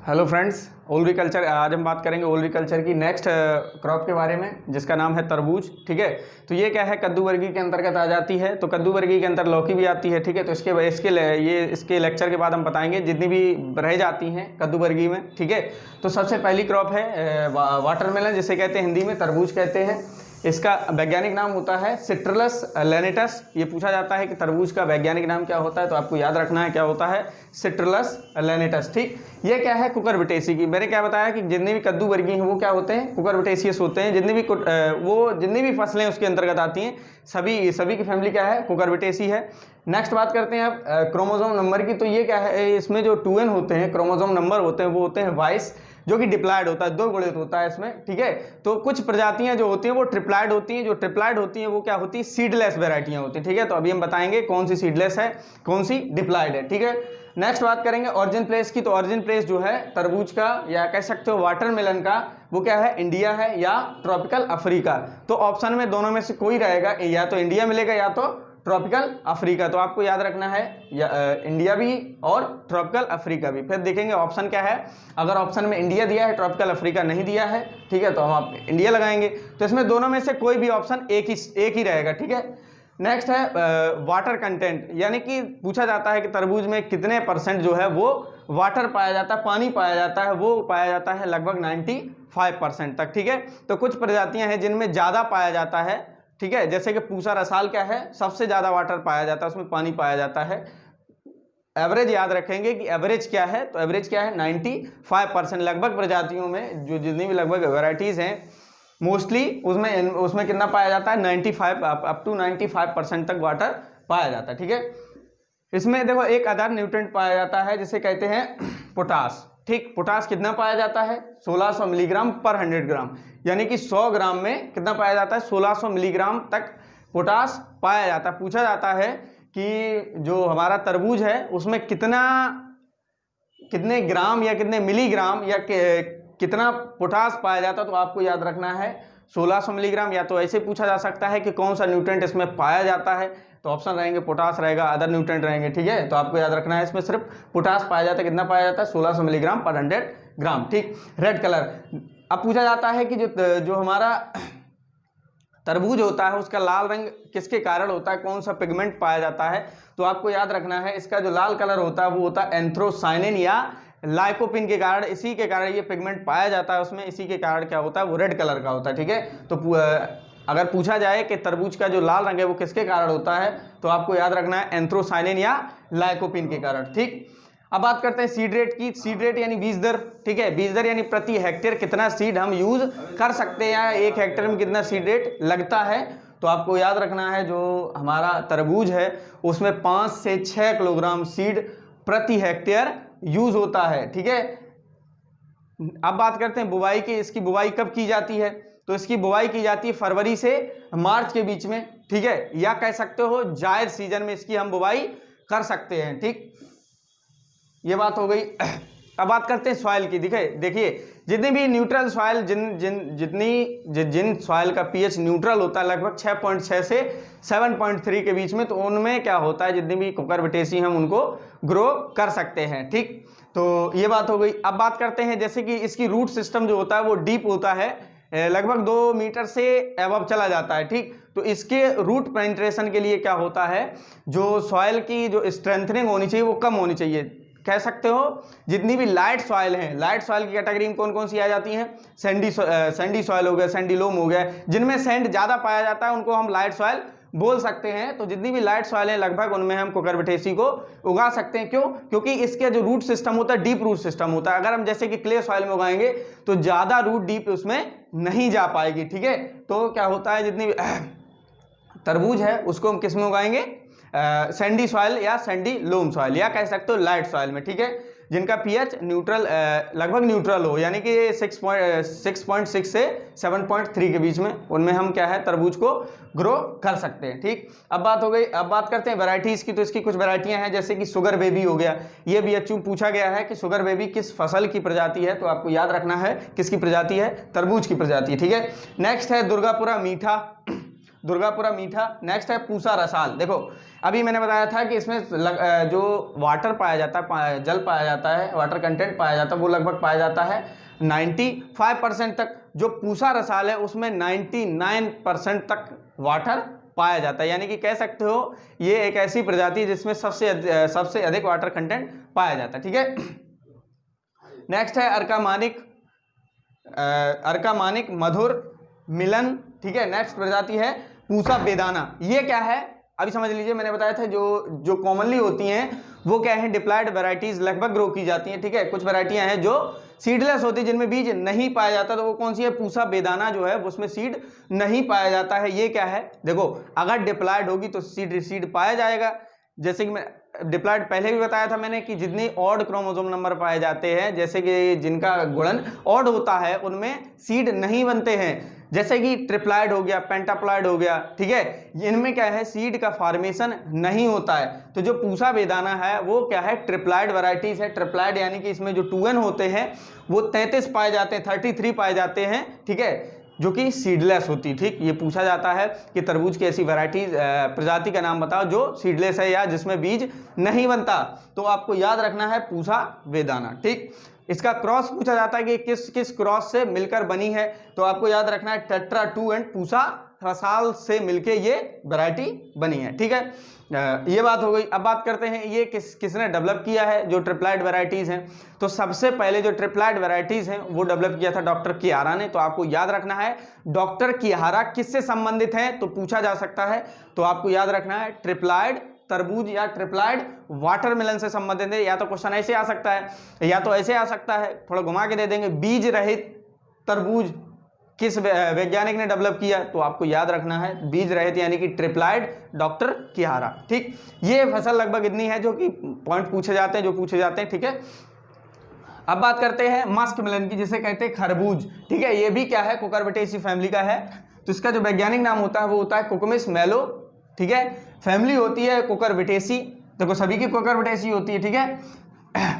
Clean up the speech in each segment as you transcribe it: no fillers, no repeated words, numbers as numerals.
Hello friends, ओलरीकल्चर। आज हम बात करेंगे ओलरीकल्चर की नेक्स्ट क्रॉप के बारे में, जिसका नाम है तरबूज। ठीक है, तो ये क्या है, कद्दू वर्गीय के अंतर्गत आ जाती है। तो कद्दू वर्गीय के अंदर लौकी भी आती है। ठीक है, तो इसके लेक्चर के बाद हम बताएंगे जितनी भी रह जाती हैं कद्दू वर्गीय में। ठीक है, तो सबसे पहली क्रॉप है वाटरमेलन, जिसे कहते हैं हिंदी में तरबूज कहते हैं। इसका वैज्ञानिक नाम होता है सिट्रुलस लैनिटस। ये पूछा जाता है कि तरबूज का वैज्ञानिक नाम क्या होता है, तो आपको याद रखना है क्या होता है, सिट्रुलस लैनिटस। ठीक, ये क्या है, कुकुरबिटेसी की। मैंने क्या बताया कि जितने भी कद्दू वर्गीय हैं वो क्या होते हैं, कुकुरबिटेसियस होते हैं। जितनी भी फसलें उसके अंतर्गत आती हैं सभी की फैमिली क्या है, कुकुरबिटेसी है। नेक्स्ट बात करते हैं अब क्रोमोसोम नंबर की। तो ये क्या है, इसमें जो 2n होते हैं क्रोमोसोम नंबर होते हैं वो होते हैं 22, जो कि डिप्लॉयड होता है, 2 गुणित होता है इसमें। ठीक है, तो कुछ प्रजातियां जो होती हैं वो ट्रिप्लॉयड होती हैं। जो ट्रिप्लॉयड होती हैं वो क्या होती है, सीडलेस वेराइटियां होती हैं। ठीक है, तो अभी हम बताएंगे कौन सी सीडलेस है, कौन सी डिप्लॉयड है। ठीक है, नेक्स्ट बात करेंगे ओरिजिन प्लेस की। तो ओरिजिन प्लेस जो है तरबूज का, या कह सकते हो वाटरमेलन का, वो क्या है, इंडिया है या ट्रॉपिकल अफ्रीका। तो ऑप्शन में दोनों में से कोई रहेगा, या तो इंडिया मिलेगा या तो ट्रॉपिकल अफ्रीका। तो आपको याद रखना है इंडिया भी और ट्रॉपिकल अफ्रीका भी। फिर देखेंगे ऑप्शन क्या है। अगर ऑप्शन में इंडिया दिया है, ट्रॉपिकल अफ्रीका नहीं दिया है, ठीक है, तो हम आप इंडिया लगाएंगे। तो इसमें दोनों में से कोई भी ऑप्शन एक ही रहेगा। ठीक है, नेक्स्ट है वाटर कंटेंट, यानी कि पूछा जाता है कि तरबूज में कितने % जो है वो वाटर पाया जाता है, पानी पाया जाता है। वो पाया जाता है लगभग 95% तक। ठीक है, तो कुछ प्रजातियां हैं जिनमें ज़्यादा पाया जाता है। ठीक है, जैसे कि पूसा रसाल क्या है, सबसे ज़्यादा वाटर पाया जाता है, उसमें पानी पाया जाता है। एवरेज याद रखेंगे कि एवरेज क्या है, तो एवरेज क्या है, 95%। लगभग प्रजातियों में जो जितनी भी लगभग वेराइटीज़ हैं मोस्टली उसमें कितना पाया जाता है, 95 अप टू 95% तक वाटर पाया जाता है। ठीक है, इसमें देखो एक अदर न्यूट्रेंट पाया जाता है जिसे कहते हैं पोटास। ठीक, पोटास कितना पाया जाता है, 1600 मिलीग्राम पर 100 ग्राम, यानी कि 100 ग्राम में कितना पाया जाता है, 1600 मिलीग्राम तक पोटास पाया जाता है। पूछा जाता है कि जो हमारा तरबूज है उसमें कितने ग्राम या कितने मिलीग्राम या कितना पोटास पाया जाता है, तो आपको याद रखना है 1600 मिलीग्राम। या तो ऐसे पूछा जा सकता है कि कौन सा न्यूट्रेंट इसमें पाया जाता है, तो ऑप्शन रहेंगे पोटास रहेगा, अदर न्यूट्रेंट रहेंगे। ठीक है, तो आपको याद रखना है इसमें सिर्फ पोटास पाया जाता है। कितना पाया जाता है, 1600 मिलीग्राम पर 100 ग्राम। ठीक, रेड कलर। अब पूछा जाता है कि जो हमारा तरबूज होता है उसका लाल रंग किसके कारण होता है, कौन सा पिगमेंट पाया जाता है, तो आपको याद रखना है इसका जो लाल कलर होता है वो होता है एंथ्रोसाइनिन या लाइकोपिन के कारण। इसी के कारण ये पिगमेंट पाया जाता है उसमें, इसी के कारण क्या होता है, वो रेड कलर का होता है। ठीक है, तो अगर पूछा जाए कि तरबूज का जो लाल रंग है वो किसके कारण होता है, तो आपको याद रखना है एंथ्रोसाइनिन या लाइकोपिन के कारण। ठीक, अब बात करते हैं सीड रेट की। सीड रेट यानी बीज दर। ठीक है, बीज दर यानी प्रति हेक्टेयर कितना सीड हम यूज कर सकते हैं, या 1 हेक्टेयर में कितना सीड रेट लगता है। तो आपको याद रखना है जो हमारा तरबूज है उसमें 5 से 6 किलोग्राम सीड प्रति हेक्टेयर यूज होता है। ठीक है, अब बात करते हैं बुवाई की। इसकी बुवाई कब की जाती है, तो इसकी बुवाई की जाती है फरवरी से मार्च के बीच में। ठीक है, या कह सकते हो जायद सीजन में इसकी हम बुवाई कर सकते हैं। ठीक, ये बात हो गई। अब बात करते हैं सॉइल की। देखिए जितनी भी न्यूट्रल सॉइल, जिन सॉइल का पीएच न्यूट्रल होता है लगभग 6.6 से 7.3 के बीच में, तो उनमें क्या होता है, जितनी भी कुकुरबिटेसी हम उनको ग्रो कर सकते हैं। ठीक, तो ये बात हो गई। अब बात करते हैं जैसे कि इसकी रूट सिस्टम जो होता है वो डीप होता है, लगभग 2 मीटर से एबव चला जाता है। ठीक, तो इसके रूट पेनिट्रेशन के लिए क्या होता है, जो सॉइल की जो स्ट्रेंथनिंग होनी चाहिए वो कम होनी चाहिए। कह सकते हो जितनी भी लाइट सॉइल हैं, लाइट सॉइल की कैटेगरी में कौन कौन सी आ जाती हैं, सैंडी सॉइल हो गया, सैंडी लोम हो गया, जिनमें सैंड ज़्यादा पाया जाता है उनको हम लाइट सॉइल बोल सकते हैं। तो जितनी भी लाइट सॉइल है लगभग उनमें हम कुकुरबिटेसी को उगा सकते हैं। क्यों, क्योंकि इसके जो रूट सिस्टम होता है डीप रूट सिस्टम होता है। अगर हम जैसे कि क्ले सॉइल में उगाएंगे तो ज़्यादा रूट डीप उसमें नहीं जा पाएगी। ठीक है, तो क्या होता है, जितनी तरबूज है उसको हम किस में उगाएंगे, सैंडी सॉइल या सैंडी लोम सॉइल, या कह सकते हो लाइट सॉइल में। ठीक है, जिनका पीएच न्यूट्रल लगभग न्यूट्रल हो, यानी कि 6.6 से 7.3 के बीच में, उनमें हम क्या है तरबूज को ग्रो कर सकते हैं। ठीक, अब बात हो गई। अब बात करते हैं वैरायटीज़ की। तो इसकी कुछ वैरायटियां हैं, जैसे कि शुगर बेबी हो गया। ये भी अच्छू पूछा गया है कि शुगर बेबी किस फसल की प्रजाति है, तो आपको याद रखना है किसकी प्रजाति है, तरबूज की प्रजाति। ठीक है, नेक्स्ट है दुर्गापुरा मीठा। दुर्गापुरा मीठा। नेक्स्ट है पूसा रसाल। देखो अभी मैंने बताया था कि इसमें जो वाटर पाया जाता है, जल पाया जाता है, वाटर कंटेंट पाया जाता है, वो लगभग पाया जाता है 95% तक। जो पूसा रसाल है उसमें 99% तक वाटर पाया जाता है, यानी कि कह सकते हो ये एक ऐसी प्रजाति है जिसमें सबसे अधिक वाटर कंटेंट पाया जाता है। ठीक है, नेक्स्ट है अर्का मानिक मधुर मिलन। ठीक है, नेक्स्ट प्रजाति है पूसा बेदाना। ये क्या है अभी समझ लीजिए, मैंने बताया था जो कॉमनली होती हैं वो क्या है, डिप्लॉयड वैरायटीज लगभग ग्रो की जाती हैं। ठीक है, कुछ वैरायटियां हैं जो सीडलेस होती है, जिनमें बीज नहीं पाया जाता, तो वो कौन सी है, पूसा बेदाना जो है उसमें सीड नहीं पाया जाता है। ये क्या है, देखो अगर डिप्लॉयड होगी तो सीड पाया जाएगा। जैसे कि मैं डिप्लॉयड पहले भी बताया था मैंने कि जितनी ऑड क्रोमोसोम नंबर पाए जाते हैं, जैसे कि जिनका गुणन ऑड होता है, उनमें सीड नहीं बनते हैं। जैसे कि ट्रिप्लॉयड हो गया, पेंटाप्लॉयड हो गया, ठीक है, इनमें क्या है, सीड का फॉर्मेशन नहीं होता है। तो जो पूसा बेदाना है वो क्या है, ट्रिप्लॉयड वैरायटीज है। ट्रिप्लॉयड यानी कि इसमें जो 2n होते हैं वो 33 पाए जाते हैं, 33 पाए जाते हैं। ठीक है, जो कि सीडलेस होती। ठीक, ये पूछा जाता है कि तरबूज की ऐसी वैरायटी प्रजाति का नाम बताओ जो सीडलेस है या जिसमें बीज नहीं बनता, तो आपको याद रखना है पूसा बेदाना। ठीक, इसका क्रॉस पूछा जाता है कि किस किस क्रॉस से मिलकर बनी है, तो आपको याद रखना है टेट्रा 2 एंड पूसा रसाल से मिलके ये वैरायटी बनी है। ठीक है, ये बात हो गई। अब बात करते हैं ये किसने डेवलप किया है जो ट्रिप्लॉयड वैरायटीज हैं। तो सबसे पहले जो ट्रिप्लॉयड वैरायटीज हैं वो डेवलप किया था डॉक्टर किहारा ने। तो आपको याद रखना है डॉक्टर किहारा किससे संबंधित है, तो पूछा जा सकता है। तो आपको याद रखना है ट्रिप्लॉयड तरबूज या ट्रिप्लॉयड वाटरमेलन से संबंधित है। या तो क्वेश्चन ऐसे आ सकता है या तो ऐसे आ सकता है, थोड़ा घुमा के दे देंगे, बीज रहित तरबूज किस वैज्ञानिक ने डेवलप किया, तो आपको याद रखना है बीज रहित यानी कि ट्रिप्लॉयड डॉक्टर किहारा। ठीक, ये फसल लगभग इतनी है जो कि पॉइंट पूछे जाते हैं, जो पूछे जाते हैं। ठीक है, अब बात करते हैं मस्क मिलन की, जिसे कहते हैं खरबूज। ठीक है, ये भी क्या है, कुकुरबिटेसी फैमिली का है। तो इसका जो वैज्ञानिक नाम होता है वो होता है कुकुमिस मेलो। ठीक है, फैमिली होती है कुकुरबिटेसी। देखो सभी की कुकुरबिटेसी होती है। ठीक है,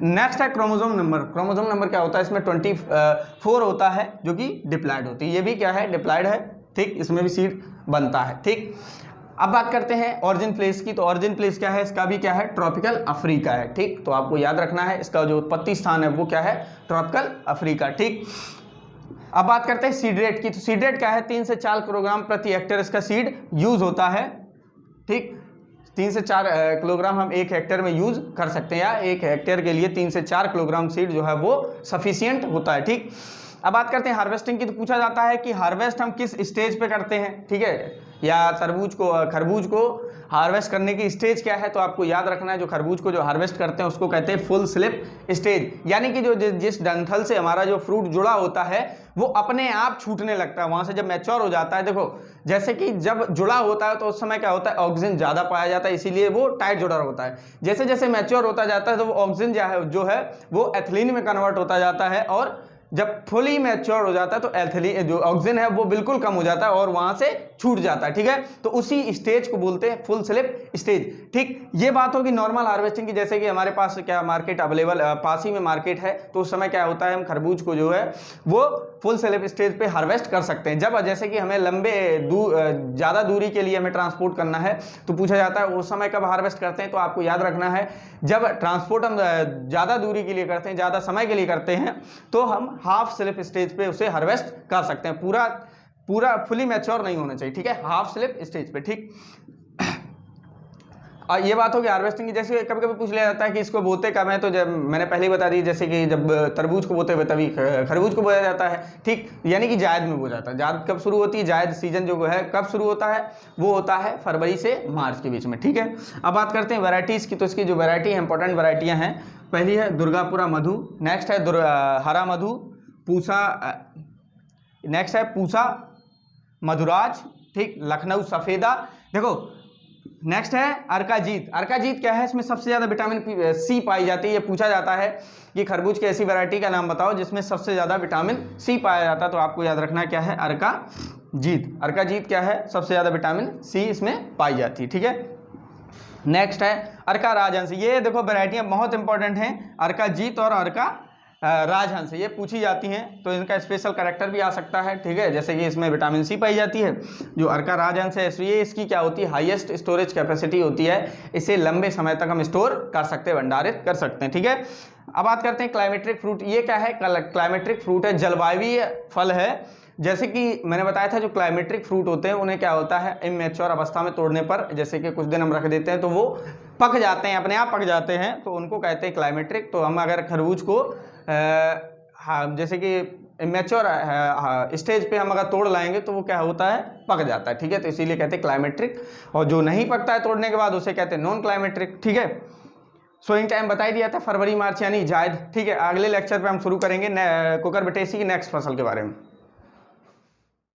नेक्स्ट है क्रोमोसोम नंबर। क्रोमोसोम नंबर क्या होता है, इसमें 24 होता है जो कि डिप्लॉयड होती है। ये भी क्या है, डिप्लॉयड है। ठीक, इसमें भी सीड बनता है। ठीक, अब बात करते हैं ऑरिजिन प्लेस की। तो ऑरिजिन प्लेस क्या है, इसका भी क्या है, ट्रॉपिकल अफ्रीका है। ठीक, तो आपको याद रखना है इसका जो उत्पत्ति स्थान है वो क्या है, ट्रॉपिकल अफ्रीका। ठीक, अब बात करते हैं सीड रेट की। तो सीड रेट क्या है, 3 से 4 किलोग्राम प्रति हेक्टेयर इसका सीड यूज होता है। ठीक, 3 से 4 किलोग्राम हम 1 हेक्टेयर में यूज कर सकते हैं, या 1 हेक्टेयर के लिए 3 से 4 किलोग्राम सीड जो है वो सफिशियंट होता है। ठीक, अब बात करते हैं हार्वेस्टिंग की। तो पूछा जाता है कि हार्वेस्ट हम किस स्टेज पे करते हैं। ठीक है, या खरबूज को हार्वेस्ट करने की स्टेज क्या है, तो आपको याद रखना है जो खरबूज को जो हार्वेस्ट करते हैं उसको कहते हैं फुल स्लिप स्टेज। यानी कि जो जिस डंठल से हमारा जो फ्रूट जुड़ा होता है वो अपने आप छूटने लगता है, वहां से जब मैच्योर हो जाता है। देखो जैसे कि जब जुड़ा होता है तो उस समय क्या होता है, ऑक्सीजन ज्यादा पाया जाता है, इसीलिए वो टाइट जुड़ा होता है। जैसे जैसे मैच्योर होता जाता है तो वो ऑक्सीजन जो है वो एथिलीन में कन्वर्ट होता जाता है, और जब फुली मैच्योर हो जाता है तो एथिलीन जो ऑक्सीजन है वो बिल्कुल कम हो जाता है और वहां से छूट जाता है। ठीक है, तो उसी स्टेज को बोलते हैं फुल स्लिप स्टेज। ठीक, ये बात होगी नॉर्मल हार्वेस्टिंग की। जैसे कि हमारे पास क्या मार्केट अवेलेबल, पास ही में मार्केट है, तो उस समय क्या होता है, हम खरबूज को जो है वो फुल स्लिप स्टेज पे हार्वेस्ट कर सकते हैं। जब जैसे कि हमें ज़्यादा दूरी के लिए हमें ट्रांसपोर्ट करना है तो पूछा जाता है उस समय कब हार्वेस्ट करते हैं। तो आपको याद रखना है जब ट्रांसपोर्ट हम ज़्यादा दूरी के लिए करते हैं, ज़्यादा समय के लिए करते हैं, तो हम हाफ स्लिप स्टेज पे उसे हार्वेस्ट कर सकते हैं। पूरा फुली मैच्योर नहीं होना चाहिए। ठीक है, हाफ स्लिप स्टेज पे। ठीक, और ये बात होगी हार्वेस्टिंग की। जैसे कभी कभी पूछ लिया जाता है कि इसको बोते कब है, तो जब मैंने पहले ही बता दी, जैसे कि जब तरबूज को बोते हुए तभी खरबूज को बोया जाता है। ठीक, यानी कि जायद में बोया जाता है। जायद कब शुरू होती है, जायद सीजन जो है कब शुरू होता है, वो होता है फरवरी से मार्च के बीच में। ठीक है, अब बात करते हैं वैरायटीज़ की। तो इसकी जो वैरायटी है, इंपॉर्टेंट वैरायटियाँ हैं, पहली है दुर्गापुरा मधु, नेक्स्ट है हरा मधु, पूसा, नेक्स्ट है पूसा मधुराज। ठीक, लखनऊ सफेदा। देखो नेक्स्ट है अर्काजीत। अर्काजीत क्या है, इसमें सबसे ज्यादा विटामिन सी पाई जाती है। ये पूछा जाता है कि खरबूज की ऐसी वैरायटी का नाम बताओ जिसमें सबसे ज्यादा विटामिन सी पाया जाता है, तो आपको याद रखना क्या है, अर्काजीत। अर्काजीत क्या है, सबसे ज्यादा विटामिन सी इसमें पाई जाती है। ठीक है, नेक्स्ट है अर्का राजहंस। ये देखो वैरायटियां बहुत इंपॉर्टेंट हैं, अर्काजीत और अर्का राजहंस, ये पूछी जाती हैं तो इनका स्पेशल कैरेक्टर भी आ सकता है, ठीक है। जैसे कि इसमें विटामिन सी पाई जाती है, जो अर्का राजहंस है ये इसकी क्या होती है, हाईएस्ट स्टोरेज कैपेसिटी होती है, इसे लंबे समय तक हम स्टोर कर सकते हैं, भंडारित कर सकते हैं, ठीक है। अब बात करते हैं क्लाइमेट्रिक फ्रूट। ये क्या है, क्लाइमेट्रिक फ्रूट है, जलवायु फल है। जैसे कि मैंने बताया था जो क्लाइमेट्रिक फ्रूट होते हैं उन्हें क्या होता है, इमेच्योर अवस्था में तोड़ने पर, जैसे कि कुछ दिन हम रख देते हैं तो वो पक जाते हैं, अपने आप पक जाते हैं, तो उनको कहते हैं क्लाइमेट्रिक। तो हम अगर खरबूज को जैसे कि इमेच्योर स्टेज पे हम अगर तोड़ लाएंगे तो वो क्या होता है, पक जाता है, ठीक है। तो इसीलिए कहते हैं क्लाइमेट्रिक, और जो नहीं पकता है तोड़ने के बाद उसे कहते हैं नॉन क्लाइमेट्रिक, ठीक है। सोइंग टाइम बता दिया था, फरवरी मार्च यानी जायद, ठीक है। अगले लेक्चर पे हम शुरू करेंगे कुकुरबिटेसी की नेक्स्ट फसल के बारे में।